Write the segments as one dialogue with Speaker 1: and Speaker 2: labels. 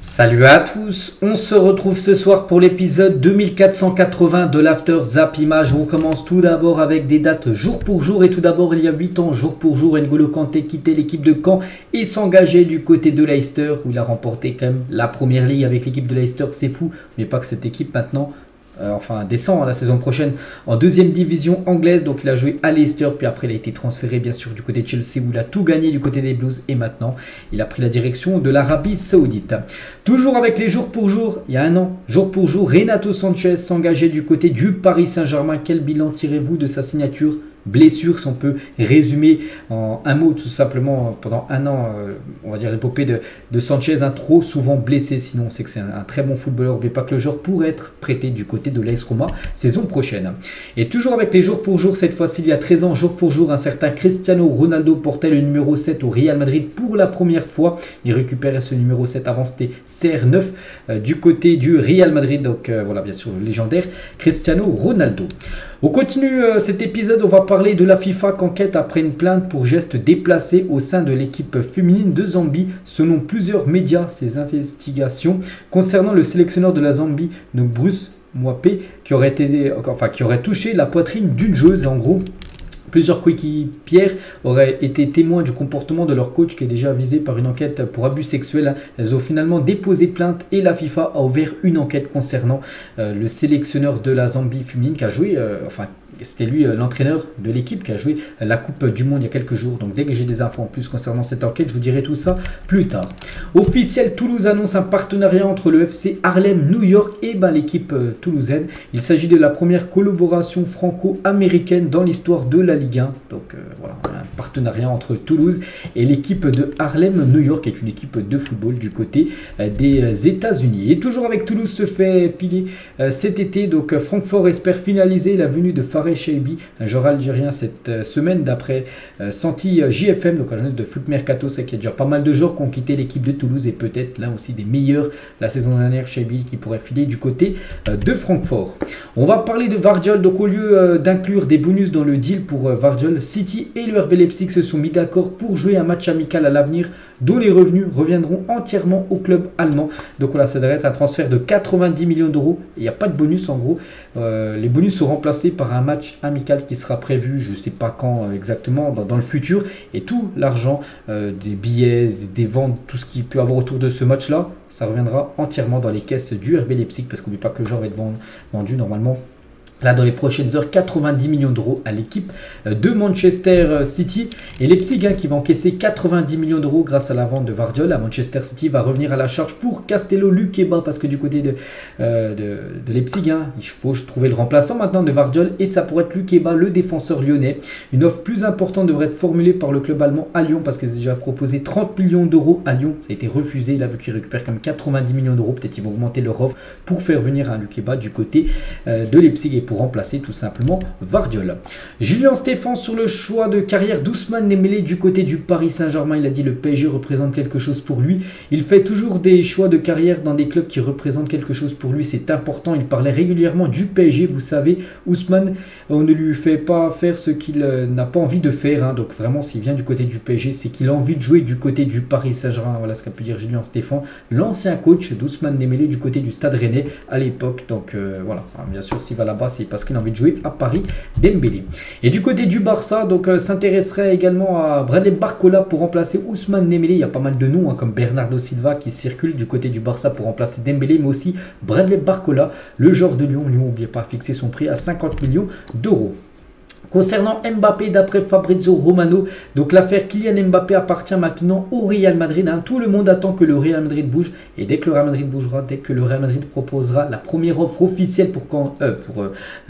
Speaker 1: Salut à tous, on se retrouve ce soir pour l'épisode 2480 de l'After Zap Image. On commence tout d'abord avec des dates jour pour jour. Et tout d'abord, il y a 8 ans, jour pour jour, N'Golo Kanté quittait l'équipe de Caen et s'engageait du côté de Leicester, où il a remporté quand même la première ligue avec l'équipe de Leicester. C'est fou, mais pas que cette équipe maintenant descend la saison prochaine en deuxième division anglaise. Donc il a joué à Leicester, puis après il a été transféré bien sûr du côté de Chelsea où il a tout gagné du côté des Blues, et maintenant il a pris la direction de l'Arabie Saoudite. Toujours avec les jours pour jour, il y a un an, jour pour jour, Renato Sanchez s'engageait du côté du Paris Saint-Germain. Quel bilan tirez-vous de sa signature? Blessure, si on peut résumer en un mot, tout simplement. Pendant un an, on va dire l'épopée de Sanchez, trop souvent blessé. Sinon, on sait que c'est un très bon footballeur. N'oubliez pas que le joueur pourrait être prêté du côté de l'AS Roma saison prochaine. Et toujours avec les jours pour jour, cette fois-ci, il y a 13 ans, jour pour jour, un certain Cristiano Ronaldo portait le numéro 7 au Real Madrid pour la première fois. Il récupérait ce numéro 7, avant c'était CR9 du côté du Real Madrid. Donc voilà, bien sûr, le légendaire Cristiano Ronaldo. On continue cet épisode, on va parler de la FIFA qu'enquête après une plainte pour gestes déplacés au sein de l'équipe féminine de Zambie. Selon plusieurs médias, ces investigations concernant le sélectionneur de la Zambie, donc Bruce Mwape, qui aurait touché la poitrine d'une joueuse. En gros, plusieurs coéquipières auraient été témoins du comportement de leur coach qui est déjà visé par une enquête pour abus sexuels. Elles ont finalement déposé plainte et la FIFA a ouvert une enquête concernant le sélectionneur de la Zambie féminine qui a joué, c'était lui l'entraîneur de l'équipe qui a joué la Coupe du Monde il y a quelques jours. Donc dès que j'ai des infos en plus concernant cette enquête, je vous dirai tout ça plus tard. Officiel, Toulouse annonce un partenariat entre le FC Harlem New York et l'équipe toulousaine. Il s'agit de la première collaboration franco-américaine dans l'histoire de la Ligue 1. Donc voilà, un partenariat entre Toulouse et l'équipe de Harlem New York, qui est une équipe de football du côté des États-Unis. Et toujours avec Toulouse se fait piler cet été. Donc Francfort espère finaliser la venue de Fares Chaibi, un joueur algérien cette semaine, d'après Santi JFM, donc un journaliste de Foot Mercato. C'est qu'il y a déjà pas mal de joueurs qui ont quitté l'équipe de Toulouse et peut-être l'un aussi des meilleurs la saison dernière, Chaibi, qui pourrait filer du côté de Francfort. On va parler de Vardiol. Donc au lieu d'inclure des bonus dans le deal pour Vardiol, City et le RB Leipzig se sont mis d'accord pour jouer un match amical à l'avenir dont les revenus reviendront entièrement au club allemand. Donc voilà, ça devrait être un transfert de 90 millions d'euros. Il n'y a pas de bonus en gros. Les bonus sont remplacés par un match amical qui sera prévu, je ne sais pas quand exactement, dans le futur. Et tout l'argent des billets, des ventes, tout ce qu'il peut avoir autour de ce match-là, ça reviendra entièrement dans les caisses du RB Leipzig, parce qu'on n'oublie pas que le joueur va être vendu normalement là dans les prochaines heures, 90 millions d'euros à l'équipe de Manchester City. Et Leipzig qui va encaisser 90 millions d'euros grâce à la vente de Vardiol. À Manchester City va revenir à la charge pour Castello Luqueba, parce que du côté de Leipzig, il faut trouver le remplaçant maintenant de Vardiol, et ça pourrait être Luqueba, le défenseur lyonnais. Une offre plus importante devrait être formulée par le club allemand à Lyon, parce qu'ils ont déjà proposé 30 millions d'euros à Lyon. Ça a été refusé. Il a vu qu'ils récupèrent quand même 90 millions d'euros. Peut-être qu'ils vont augmenter leur offre pour faire venir un Luqueba du côté de Leipzig et pour remplacer tout simplement Vardiol. Julien Stéphan sur le choix de carrière d'Ousmane Dembélé du côté du Paris Saint-Germain. Il a dit le PSG représente quelque chose pour lui. Il fait toujours des choix de carrière dans des clubs qui représentent quelque chose pour lui. C'est important. Il parlait régulièrement du PSG. Vous savez, Ousmane, on ne lui fait pas faire ce qu'il n'a pas envie de faire. Donc vraiment, s'il vient du côté du PSG, c'est qu'il a envie de jouer du côté du Paris Saint-Germain. Voilà ce qu'a pu dire Julien Stéphan, l'ancien coach d'Ousmane Dembélé du côté du Stade Rennais à l'époque. Donc voilà, bien sûr, s'il va là-bas, c'est parce qu'il a envie de jouer à Paris, Dembélé. Et du côté du Barça, donc s'intéresserait également à Bradley Barcola pour remplacer Ousmane Dembélé. Il y a pas mal de noms comme Bernardo Silva qui circulent du côté du Barça pour remplacer Dembélé, mais aussi Bradley Barcola, le joueur de Lyon. Lyon, n'oubliez pas, fixer son prix à 50 millions d'euros. Concernant Mbappé, d'après Fabrizio Romano, donc l'affaire Kylian Mbappé appartient maintenant au Real Madrid. Tout le monde attend que le Real Madrid bouge, et dès que le Real Madrid bougera, dès que le Real Madrid proposera la première offre officielle pour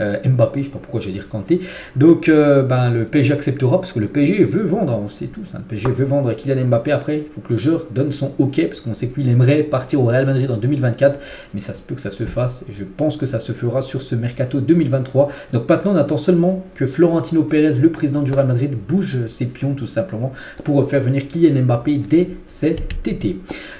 Speaker 1: Mbappé, je ne sais pas pourquoi je vais dire Kanté, donc le PSG acceptera, parce que le PSG veut vendre, on sait tous, le PSG veut vendre Kylian Mbappé. Après, il faut que le joueur donne son OK, parce qu'on sait que lui, il aimerait partir au Real Madrid en 2024, mais ça se peut que ça se fasse, et je pense que ça se fera sur ce mercato 2023. Donc maintenant, on attend seulement que Florent Florentino Pérez, le président du Real Madrid, bouge ses pions tout simplement pour faire venir Kylian Mbappé dès cet été.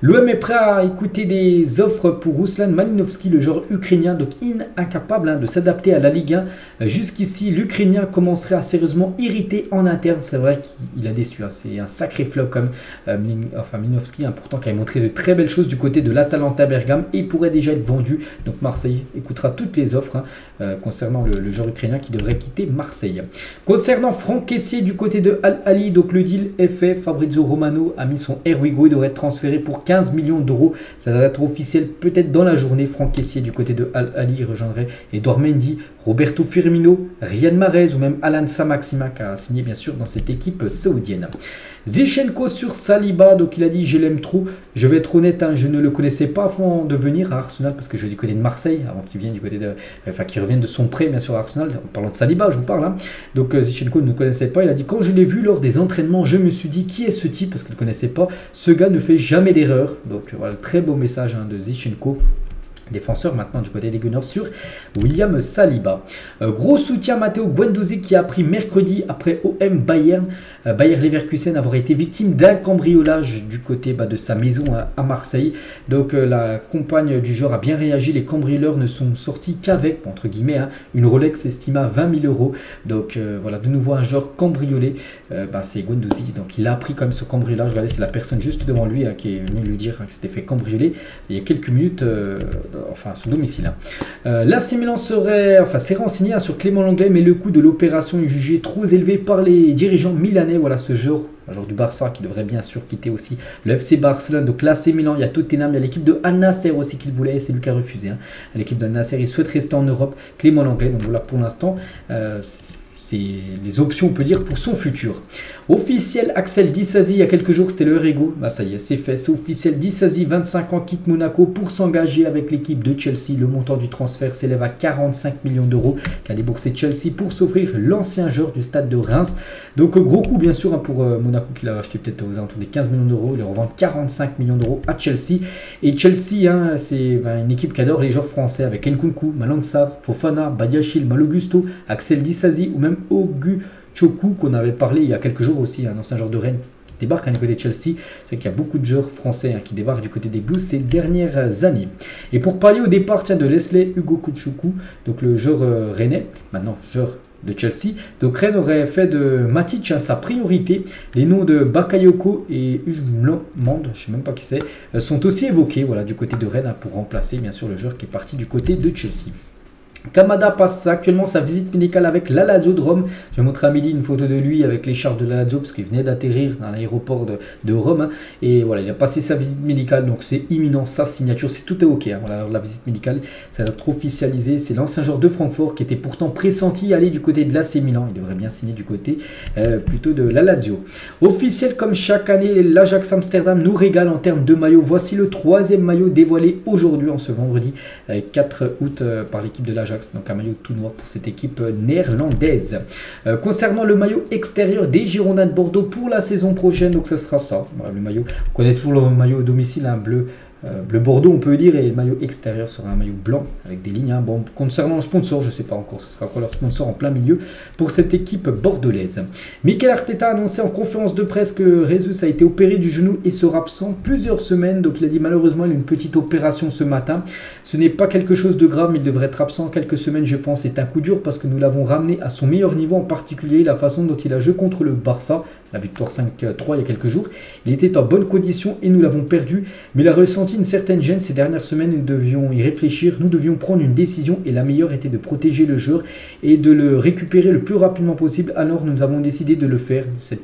Speaker 1: L'OM est prêt à écouter des offres pour Ruslan Malinovski, le joueur ukrainien, donc incapable de s'adapter à la Ligue 1. Jusqu'ici, l'Ukrainien commencerait à sérieusement irriter en interne. C'est vrai qu'il a déçu, c'est un sacré flop comme Malinovski, pourtant qui a montré de très belles choses du côté de l'Atalanta Bergame et pourrait déjà être vendu. Donc Marseille écoutera toutes les offres concernant le joueur ukrainien qui devrait quitter Marseille. Concernant Franck Kessié du côté de Al Ahly, donc le deal est fait. Fabrizio Romano a mis son Here We Go, il devrait être transféré pour 15 millions d'euros. Ça devrait être officiel peut-être dans la journée. Franck Kessié du côté de Al Ahly rejoindrait Edouard Mendy, Roberto Firmino, Riyad Mahrez ou même Alan Saint-Maximin qui a signé bien sûr dans cette équipe saoudienne. Zinchenko sur Saliba, donc il a dit je l'aime trop. Je vais être honnête, je ne le connaissais pas avant de venir à Arsenal parce que je suis du côté de Marseille avant qu'il vienne du côté de, qu'il revienne de son prêt bien sûr à Arsenal. En parlant de Saliba, je vous parle. Donc Zinchenko ne le connaissait pas. Il a dit quand je l'ai vu lors des entraînements, je me suis dit qui est ce type parce qu'il ne connaissait pas. Ce gars ne fait jamais d'erreur. Donc voilà, très beau message de Zinchenko. Défenseur maintenant du côté des Gunners sur William Saliba. Gros soutien Matteo Guendouzi qui a appris mercredi après OM Bayern. Bayer Leverkusen avoir été victime d'un cambriolage du côté de sa maison à Marseille. Donc la compagne du joueur a bien réagi. Les cambrioleurs ne sont sortis qu'avec, entre guillemets, une Rolex estimée à 20 000 euros. Donc voilà, de nouveau un joueur cambriolé. C'est Guendouzi. Donc il a appris quand même ce cambriolage. Regardez, c'est la personne juste devant lui qui est venue lui dire que c'était fait cambrioler il y a quelques minutes. À son domicile. L'AC Milan s'est renseigné sur Clément Lenglet, mais le coût de l'opération est jugé trop élevé par les dirigeants milanais. Voilà ce joueur du Barça qui devrait bien sûr quitter aussi le FC Barcelone. Donc l'AC Milan, il y a Tottenham, il y a l'équipe de Al Nasser aussi qu'il voulait, c'est lui qui a refusé. L'équipe de Al Nasser, il souhaite rester en Europe. Clément Lenglet, donc voilà pour l'instant. C'est les options, on peut dire, pour son futur. Officiel, Axel Disasi, il y a quelques jours, c'était le Rego. Ça y est, c'est fait. C'est officiel. Disasi, 25 ans, quitte Monaco pour s'engager avec l'équipe de Chelsea. Le montant du transfert s'élève à 45 millions d'euros qu'a déboursé Chelsea pour s'offrir l'ancien joueur du stade de Reims. Donc, gros coup, bien sûr, pour Monaco qui l'a acheté peut-être aux alentours des 15 millions d'euros. Il revend 45 millions d'euros à Chelsea. Et Chelsea, c'est une équipe qui adore les joueurs français avec Nkunku, Malang Sarr, Fofana, Badiachil, Malogusto, Axel Disasi ou même Ogu Choku qu'on avait parlé il y a quelques jours aussi, un ancien joueur de Rennes qui débarque du côté de Chelsea. C'est vrai qu'il y a beaucoup de joueurs français qui débarquent du côté des Blues ces dernières années. Et pour parler au départ de Leslie Ugo Kuchuku, donc le joueur rennais, maintenant joueur de Chelsea. Donc Rennes aurait fait de Matic sa priorité. Les noms de Bakayoko et Ujmland, je ne sais même pas qui c'est, sont aussi évoqués du côté de Rennes pour remplacer bien sûr le joueur qui est parti du côté de Chelsea. Kamada passe actuellement sa visite médicale avec la Lazio de Rome. Je vais montrer à midi une photo de lui avec l'écharpe de la Lazio parce qu'il venait d'atterrir dans l'aéroport de Rome. Et voilà, il a passé sa visite médicale, donc c'est imminent, sa signature, c'est tout est ok. Voilà, la visite médicale, ça va être officialisé. C'est l'ancien joueur de Francfort qui était pourtant pressenti aller du côté de l'AC Milan. Il devrait bien signer du côté plutôt de la Lazio. Officiel comme chaque année, l'Ajax Amsterdam nous régale en termes de maillot. Voici le 3e maillot dévoilé aujourd'hui, en ce vendredi 4 août par l'équipe de l'Ajax. Donc un maillot tout noir pour cette équipe néerlandaise. Concernant le maillot extérieur des Girondins de Bordeaux pour la saison prochaine, donc ce sera ça. Voilà, le maillot, on connaît toujours le maillot au domicile, bleu. Bleu Bordeaux on peut dire, et le maillot extérieur sera un maillot blanc avec des lignes. Bon, concernant le sponsor, je ne sais pas encore, ce sera quoi leur sponsor en plein milieu pour cette équipe bordelaise. Mikel Arteta a annoncé en conférence de presse que Jesus a été opéré du genou et sera absent plusieurs semaines. Donc il a dit malheureusement il a une petite opération ce matin. Ce n'est pas quelque chose de grave, mais il devrait être absent quelques semaines je pense. C'est un coup dur parce que nous l'avons ramené à son meilleur niveau, en particulier la façon dont il a joué contre le Barça, la victoire 5-3 il y a quelques jours. Il était en bonne condition et nous l'avons perdu, mais il a ressenti une certaine gêne ces dernières semaines. Nous devions y réfléchir, nous devions prendre une décision et la meilleure était de protéger le joueur et de le récupérer le plus rapidement possible. Alors nous avons décidé de le faire. C'est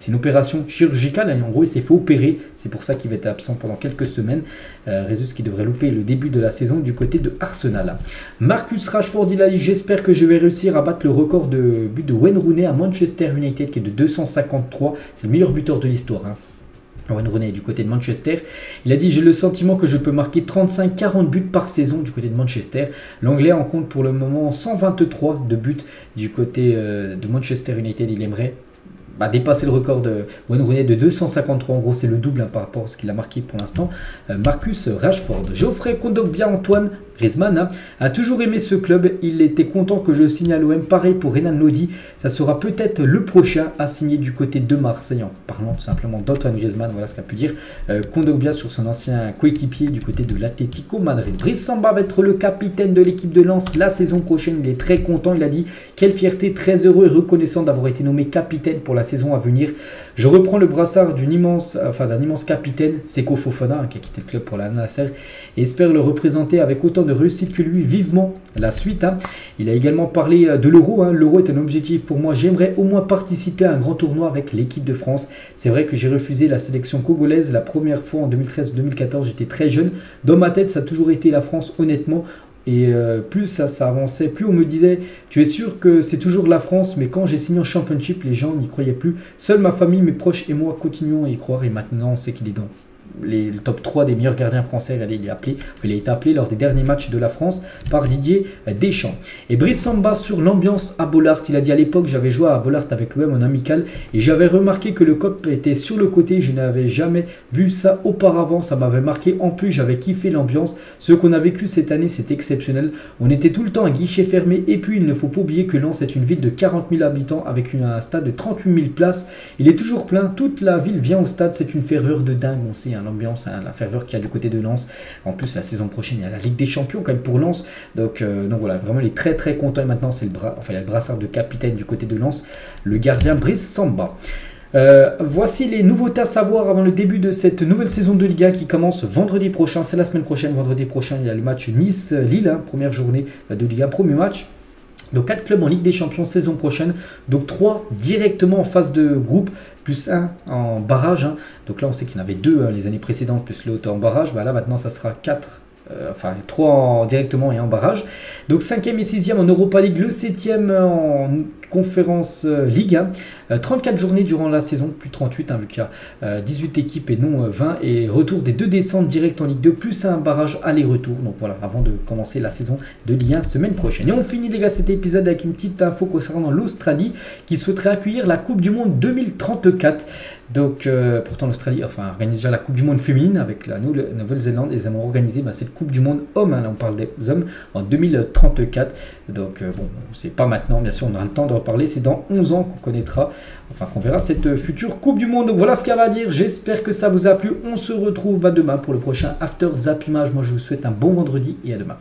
Speaker 1: une opération chirurgicale, en gros il s'est fait opérer, c'est pour ça qu'il va être absent pendant quelques semaines. Jesus qui devrait louper le début de la saison du côté de Arsenal. Marcus Rashford il a dit j'espère que je vais réussir à battre le record de but de Wayne Rooney à Manchester United qui est de 253, c'est le meilleur buteur de l'histoire. Wayne Rooney du côté de Manchester. Il a dit j'ai le sentiment que je peux marquer 35-40 buts par saison du côté de Manchester. L'Anglais en compte pour le moment 123 de buts du côté de Manchester United. Il aimerait dépasser le record de Wayne Rooney de 253. En gros, c'est le double par rapport à ce qu'il a marqué pour l'instant. Marcus Rashford. Geoffrey Kondogbia Antoine Griezmann a toujours aimé ce club. Il était content que je signe à l'OM. Pareil pour Renan Lodi. Ça sera peut-être le prochain à signer du côté de Marseille. En parlant tout simplement d'Antoine Griezmann. Voilà ce qu'a pu dire Kondogbia sur son ancien coéquipier du côté de l'Atlético Madrid. Brice Samba va être le capitaine de l'équipe de Lens la saison prochaine. Il est très content. Il a dit quelle fierté, très heureux et reconnaissant d'avoir été nommé capitaine pour la saison à venir. Je reprends le brassard d'un immense capitaine, Seko Fofana, qui a quitté le club pour la Nasser, et espère le représenter avec autant de réussite que lui. Vivement la suite. Il a également parlé de l'Euro. L'Euro est un objectif pour moi. J'aimerais au moins participer à un grand tournoi avec l'équipe de France. C'est vrai que j'ai refusé la sélection congolaise la première fois en 2013-2014. J'étais très jeune. Dans ma tête, ça a toujours été la France, honnêtement. Et plus ça avançait, plus on me disait tu es sûr que c'est toujours la France, mais quand j'ai signé en Championship, les gens n'y croyaient plus. Seule ma famille, mes proches et moi continuons à y croire, et maintenant on sait qu'il est dans le top 3 des meilleurs gardiens français. Regardez, il a été appelé lors des derniers matchs de la France par Didier Deschamps. Et Brice Samba sur l'ambiance à Bollaert. Il a dit à l'époque, j'avais joué à Bollaert avec l'OM en amical et j'avais remarqué que le COP était sur le côté. Je n'avais jamais vu ça auparavant. Ça m'avait marqué. En plus, j'avais kiffé l'ambiance. Ce qu'on a vécu cette année, c'est exceptionnel. On était tout le temps à guichet fermé. Et puis, il ne faut pas oublier que Lens est une ville de 40 000 habitants avec un stade de 38 000 places. Il est toujours plein. Toute la ville vient au stade. C'est une ferveur de dingue. On sait, l'ambiance, la ferveur qu'il y a du côté de Lens. En plus, la saison prochaine, il y a la Ligue des Champions quand même pour Lens. Donc voilà, vraiment, il est très très content. Et maintenant, c'est il a le brassard de capitaine du côté de Lens, le gardien Brice Samba. Voici les nouveautés à savoir avant le début de cette nouvelle saison de Liga qui commence vendredi prochain. C'est la semaine prochaine, vendredi prochain, il y a le match Nice-Lille, première journée de Liga, premier match. Donc 4 clubs en Ligue des Champions saison prochaine, donc 3 directement en phase de groupe, plus 1 en barrage. Donc là on sait qu'il y en avait 2 les années précédentes, plus l'autre en barrage. Là maintenant ça sera 4. 3 directement et en barrage. Donc 5e et 6e en Europa League, le 7e en Conférence Ligue. 34 journées durant la saison, plus 38 vu qu'il y a 18 équipes et non 20. Et retour des 2 descentes directes en Ligue 2, plus un barrage aller-retour. Donc voilà, avant de commencer la saison de Ligue 1 semaine prochaine. Et on finit les gars cet épisode avec une petite info concernant l'Australie qui souhaiterait accueillir la Coupe du Monde 2034. Donc pourtant l'Australie organise déjà la Coupe du Monde féminine avec la Nouvelle-Zélande et ils aimeraient organiser cette Coupe du Monde homme, là on parle des hommes, en 2034. Donc bon, c'est pas maintenant, bien sûr on aura le temps de reparler, c'est dans 11 ans qu'on connaîtra, qu'on verra cette future Coupe du Monde. Donc voilà ce qu'il y a à dire, j'espère que ça vous a plu, on se retrouve demain pour le prochain After Zap Image. Moi je vous souhaite un bon vendredi et à demain.